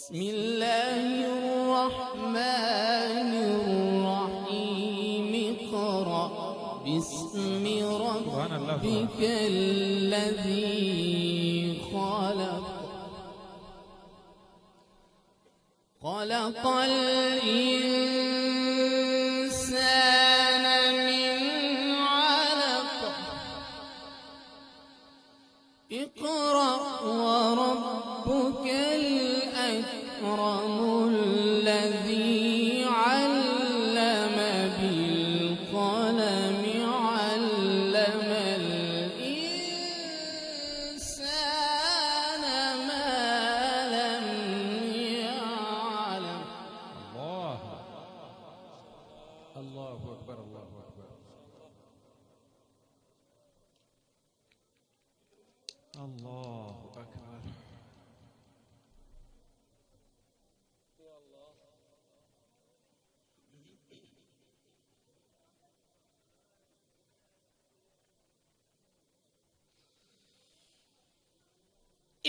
بسم الله الرحمن الرحيم اقرأ باسم ربك الذي خلق خلق الإنسان من علق اقرأ وربك الأكرم الذي علم بالقلم علم الإنسان ما لم يعلم. الله أكبر الله أكبر الله أكبر.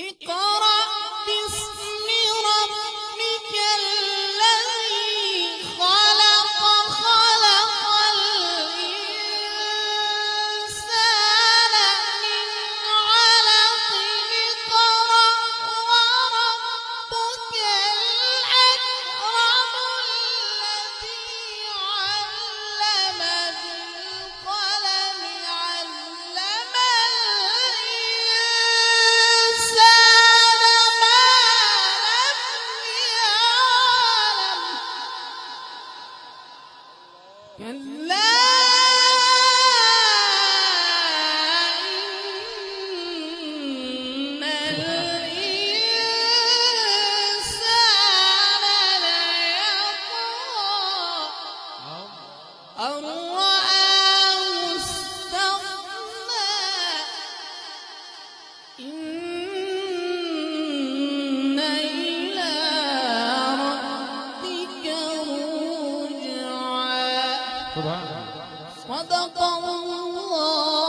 اقرأ باسم ربك الذي خلق خلق الإنسان من علق اقرأ وربك الأكرم الذي علم بالقلم علم الإنسان ما لم يعلم. كلا إن الإنسان ليطغى أن رآه استغنى إن إلى ربك رجعا. سبحان الله. صدق الله